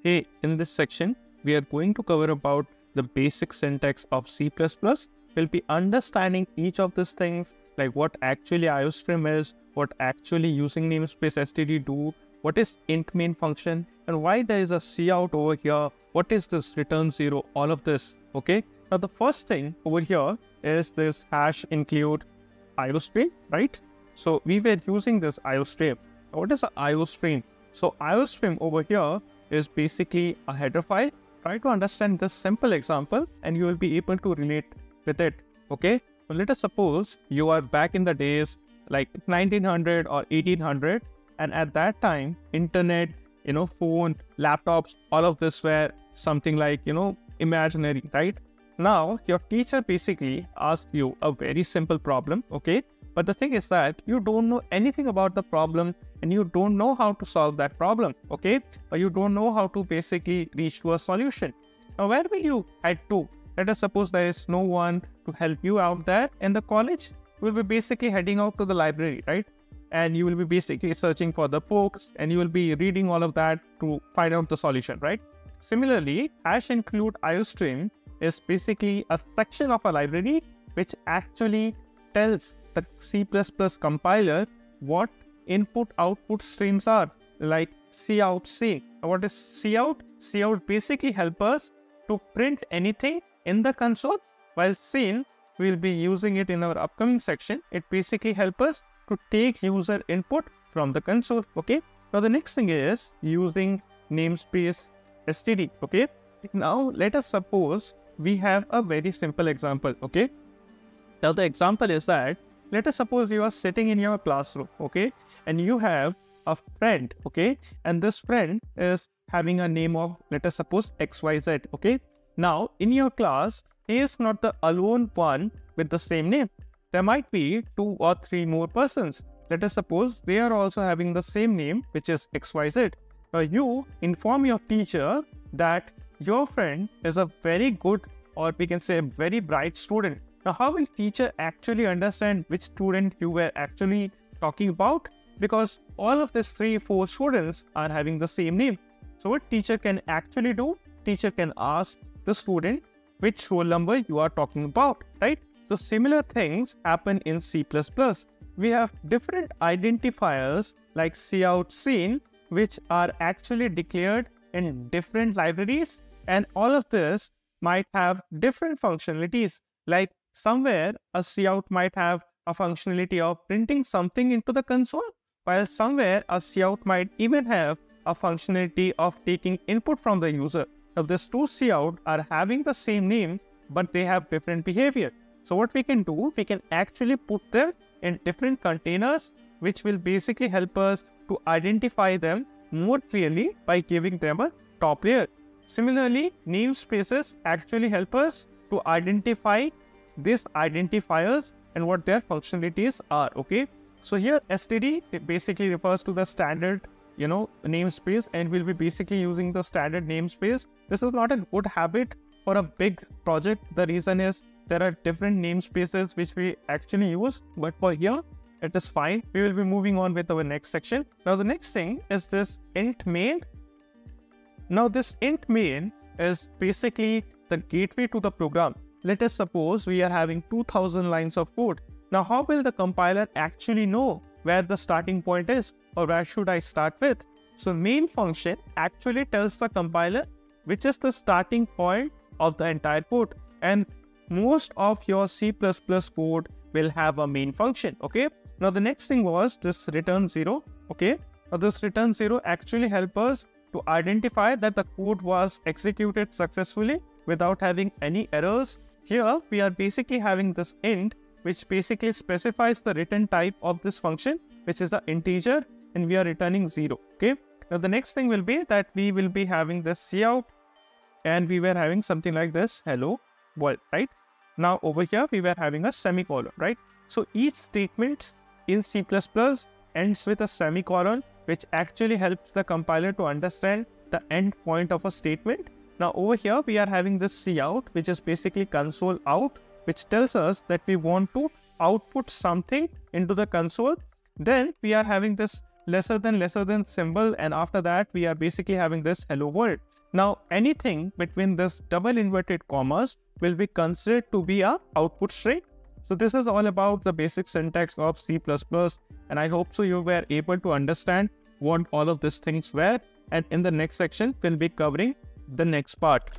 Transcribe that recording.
Hey, in this section, we are going to cover about the basic syntax of C++. We'll be understanding each of these things, like what actually iostream is, what actually using namespace std do, what is int main function, and why there is a cout over here, what is this return 0, all of this, okay? Now, the first thing over here is this hash include iostream, right? So we were using this iostream. What is an iostream? So iostream over here is basically a header file. Try to understand this simple example and you will be able to relate with it, okay? So let us suppose you are back in the days like 1900 or 1800, and at that time, internet, phone, laptops, all of this were something like, imaginary, right? Now, your teacher basically asked you a very simple problem, okay? But the thing is that you don't know anything about the problem and you don't know how to solve that problem, okay? Or you don't know how to basically reach to a solution. Now, where will you head to? Let us suppose there is no one to help you out there in the college. You will be basically heading out to the library, right? And you will be basically searching for the books and you will be reading all of that to find out the solution, right? Similarly, hash include iostream is basically a section of a library which actually tells the C++ compiler what input-output streams are, like cout string. What is cout? Cout basically helps us to print anything in the console, while scene, we'll be using it in our upcoming section. It basically helps us to take user input from the console, okay? Now, the next thing is using namespace std, okay? Now, let us suppose we have a very simple example, okay? Now, the example is that, let us suppose you are sitting in your classroom, okay? And you have a friend, okay? And this friend is having a name of, let us suppose, XYZ, okay? Now, in your class, he is not the alone one with the same name. There might be 2 or 3 more persons. Let us suppose they are also having the same name, which is XYZ. Now, you inform your teacher that your friend is a very good, or we can say a very bright student. Now, how will teacher actually understand which student you were actually talking about? Because all of these 3-4 students are having the same name. So what teacher can actually do? Teacher can ask the student which roll number you are talking about, right? So similar things happen in C++. We have different identifiers like cout scene, which are actually declared in different libraries, and all of this might have different functionalities. Like somewhere a cout might have a functionality of printing something into the console, while somewhere a cout might even have a functionality of taking input from the user. Now, these two cout are having the same name, but they have different behavior. So what we can do, we can actually put them in different containers, which will basically help us to identify them more clearly by giving them a top layer. Similarly, namespaces actually help us to identify these identifiers and what their functionalities are, okay? So here std, it basically refers to the standard namespace, and we'll be basically using the standard namespace. This is not a good habit for a big project. The reason is there are different namespaces which we actually use, but for here it is fine. We will be moving on with our next section. Now, the next thing is this int main. Now, this int main is basically the gateway to the program. Let us suppose we are having 2000 lines of code. Now, how will the compiler actually know where the starting point is, or where should I start with? So main function actually tells the compiler which is the starting point of the entire code, and most of your C++ code will have a main function, okay? Now, the next thing was this return 0, okay? Now, this return 0 actually helps us to identify that the code was executed successfully without having any errors. Here, we are basically having this int, which basically specifies the return type of this function, which is the integer, and we are returning 0, okay? Now, the next thing will be that we will be having this cout, and we were having something like this hello world, right? Now, over here, we were having a semicolon, right? So each statement in C++ ends with a semicolon, which actually helps the compiler to understand the end point of a statement. Now, over here, we are having this cout, which is basically console out, which tells us that we want to output something into the console. Then we are having this lesser than symbol, and after that we are basically having this hello world. Now, anything between this double inverted commas will be considered to be a output string. So this is all about the basic syntax of C++, and I hope so you were able to understand what all of these things were. And in the next section, we'll be covering the next part.